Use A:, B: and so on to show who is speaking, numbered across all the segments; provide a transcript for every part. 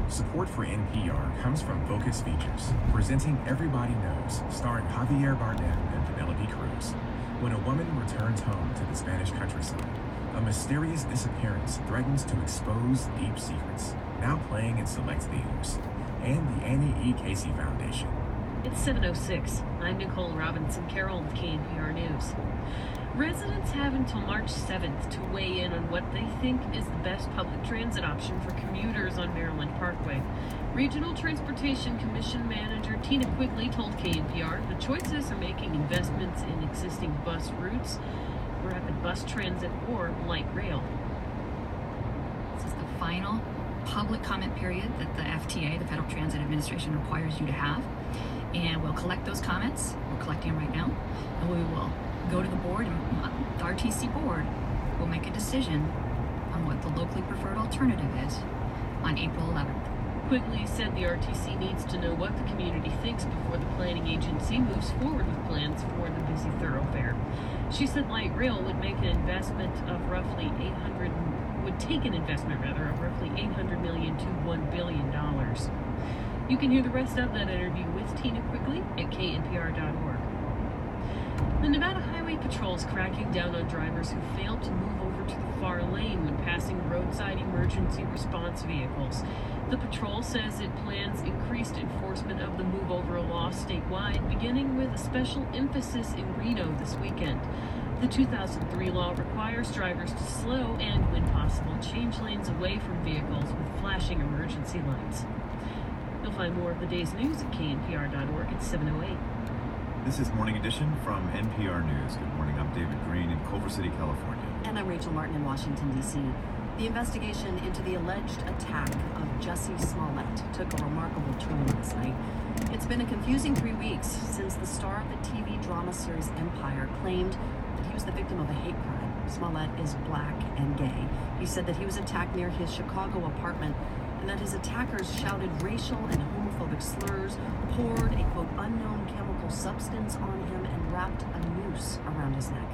A: Support for NPR comes from Focus Features, presenting Everybody Knows, starring Javier Bardem and Penelope Cruz. When a woman returns home to the Spanish countryside, a mysterious disappearance threatens to expose deep secrets, now playing in select theaters. And the Annie E. Casey Foundation.
B: It's 7:06. I'm Nicole Robinson Carroll with KNPR News. Residents have until March 7th to weigh in on what they think is the best public transit option for commuters on Maryland Parkway. Regional Transportation Commission Manager Tina Quigley told KNPR the choices are making investments in existing bus routes, rapid bus transit, or light rail.
C: This is the final public comment period that the FTA, the Federal Transit Administration, requires you to have. And we'll collect those comments. We're collecting them right now. And we will go to the board, and the RTC board will make a decision on what the locally preferred alternative is on April 11th.
B: Quigley said the RTC needs to know what the community thinks before the planning agency moves forward with plans for the busy thoroughfare. She said light rail would make an investment of roughly $800 million to $1 billion. You can hear the rest of that interview with Tina Quigley at knpr.org. The Nevada Highway Patrol is cracking down on drivers who failed to move over to the far lane when passing roadside emergency response vehicles. The patrol says it plans increased enforcement of the move over law statewide, beginning with a special emphasis in Reno this weekend. The 2003 law requires drivers to slow and, when possible, change lanes away from vehicles with flashing emergency lights. You'll find more of the day's news at knpr.org at 7:08.
D: This is Morning Edition from NPR News. Good morning, I'm David Green in Culver City, California.
E: And I'm Rachel Martin in Washington, D.C. The investigation into the alleged attack of Jussie Smollett took a remarkable turn last night. It's been a confusing 3 weeks since the star of the TV drama series Empire claimed that he was the victim of a hate crime. Smollett is black and gay. He said that he was attacked near his Chicago apartment and that his attackers shouted racial and homophobic slurs, poured a, quote, unknown chemical substance on him, and wrapped a noose around his neck.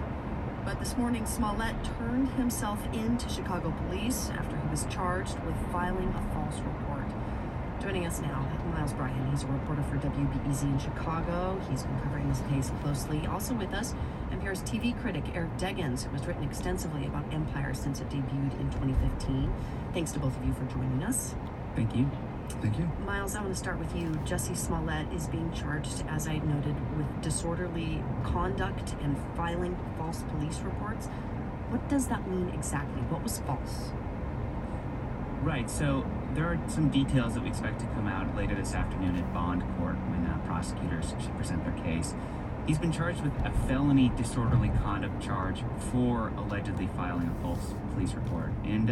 E: But this morning, Smollett turned himself in to Chicago police after he was charged with filing a false report. Joining us now, Miles Bryan. He's a reporter for WBEZ in Chicago. He's been covering this case closely. Also with us, NPR's TV critic Eric Deggans, who has written extensively about Empire since it debuted in 2015. Thanks to both of you for joining us.
F: Thank you.
D: Thank you.
E: Miles, I want to start with you. Jussie Smollett is being charged, as I noted, with disorderly conduct and filing false police reports. What does that mean exactly? What was false?
F: Right, so there are some details that we expect to come out later this afternoon at bond court when prosecutors should present their case. He's been charged with a felony disorderly conduct charge for allegedly filing a false police report. And,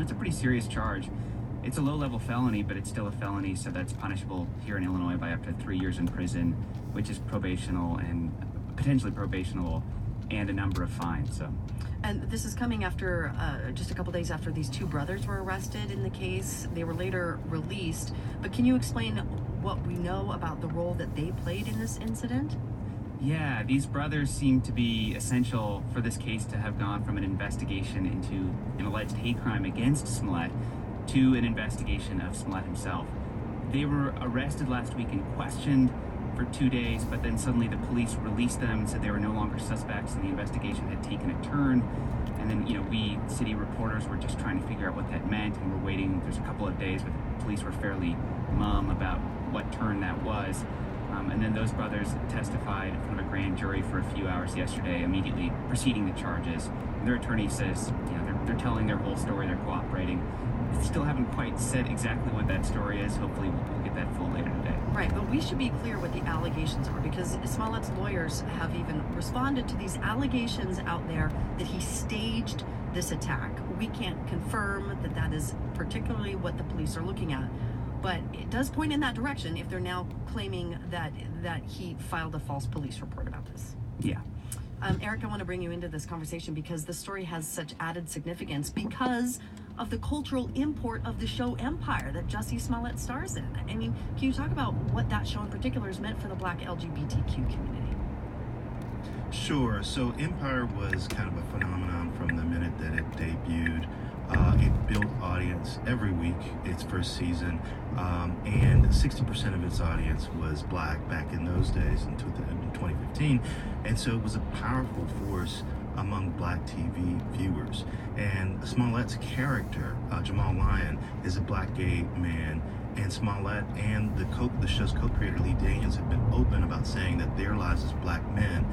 F: it's a pretty serious charge. It's a low-level felony, but it's still a felony, so that's punishable here in Illinois by up to 3 years in prison, which is probational and potentially probationable, and a number of fines.
E: And this is coming after just a couple days after these two brothers were arrested in the case. They were later released. But can you explain what we know about the role that they played in this incident?
F: Yeah, these brothers seem to be essential for this case to have gone from an investigation into an alleged hate crime against Smollett to an investigation of Smollett himself. They were arrested last week and questioned for 2 days, but then suddenly the police released them and said they were no longer suspects and the investigation had taken a turn. And then, we city reporters were just trying to figure out what that meant, and we're waiting. There's a couple of days where the police were fairly mum about what turn that was. And then those brothers testified in front of a grand jury for a few hours yesterday, immediately preceding the charges. And their attorney says, they're telling their whole story, they're cooperating. Still haven't quite said exactly what that story is. Hopefully we'll get that full later today.
E: Right, but we should be clear what the allegations are, because Smollett's lawyers have even responded to these allegations out there that he staged this attack. We can't confirm that that is particularly what the police are looking at, but it does point in that direction if they're now claiming that he filed a false police report about this.
F: Yeah.
E: Eric, I want to bring you into this conversation because this story has such added significance because of the cultural import of the show Empire that Jussie Smollett stars in. I mean, can you talk about what that show in particular has meant for the Black LGBTQ community?
G: Sure. So Empire was kind of a phenomenon from the minute that it debuted It built audience every week, its first season, and 60% of its audience was black back in those days in 2015. And so it was a powerful force among black TV viewers. And Smollett's character, Jamal Lyon, is a black gay man. And Smollett and the show's co-creator Lee Daniels have been open about saying that their lives as black men,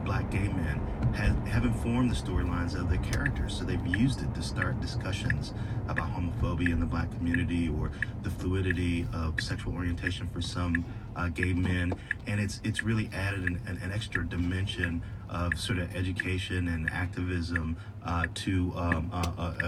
G: black gay men, have informed the storylines of their characters. So they've used it to start discussions about homophobia in the black community or the fluidity of sexual orientation for some gay men. And it's really added an extra dimension of sort of education and activism to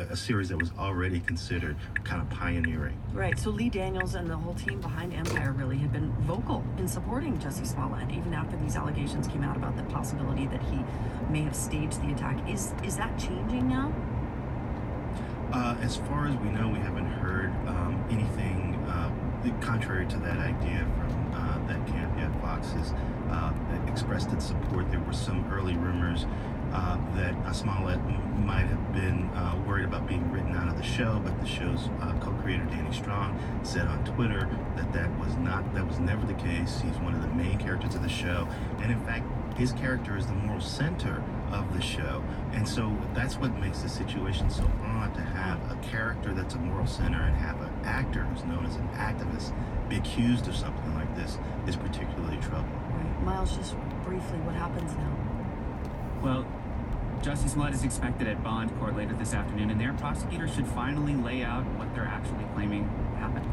G: a series that was already considered kind of pioneering.
E: Right. So Lee Daniels and the whole team behind Empire really had been vocal in supporting Jussie Smollett, even after these allegations came out about the possibility that he may have staged the attack. Is that changing now?
G: As far as we know, we haven't heard anything contrary to that idea from that camp yet. Fox has expressed its support. There were some early rumors that Smollett might have been worried about being written out of the show, but the show's co-creator Danny Strong said on Twitter that was never the case. He's one of the main characters of the show, and in fact, his character is the moral center of the show. And so that's what makes the situation so odd, to have a character that's a moral center and have an actor who's known as an activist be accused of something like this is particularly troubling.
E: Right. Miles, just briefly, what happens now?
F: Well, Jussie Smollett is expected at bond court later this afternoon, and their prosecutors should finally lay out what they're actually claiming happened.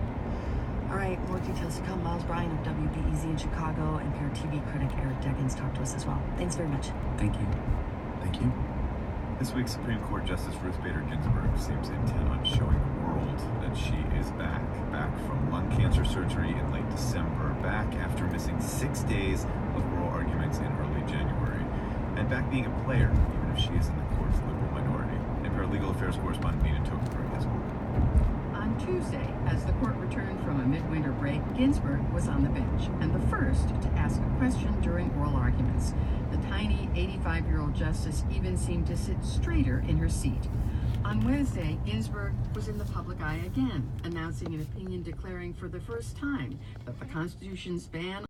E: All right, more details to come. Miles Bryan of WBEZ in Chicago, NPR TV critic Eric Deggans talked to us as well. Thanks very much.
F: Thank you.
G: Thank you.
D: This week, Supreme Court Justice Ruth Bader Ginsburg seems intent on showing the world that she is back from lung cancer surgery in late December, back after missing 6 days of oral arguments in early January, and back being a player, even if she is in the court's liberal minority. NPR legal affairs correspondent Nina Tokenberg has more.
H: On Tuesday, as the court returned from a midwinter break, Ginsburg was on the bench and the first to ask a question during oral arguments. The tiny 85-year-old justice even seemed to sit straighter in her seat. On Wednesday, Ginsburg was in the public eye again, announcing an opinion declaring for the first time that the Constitution's ban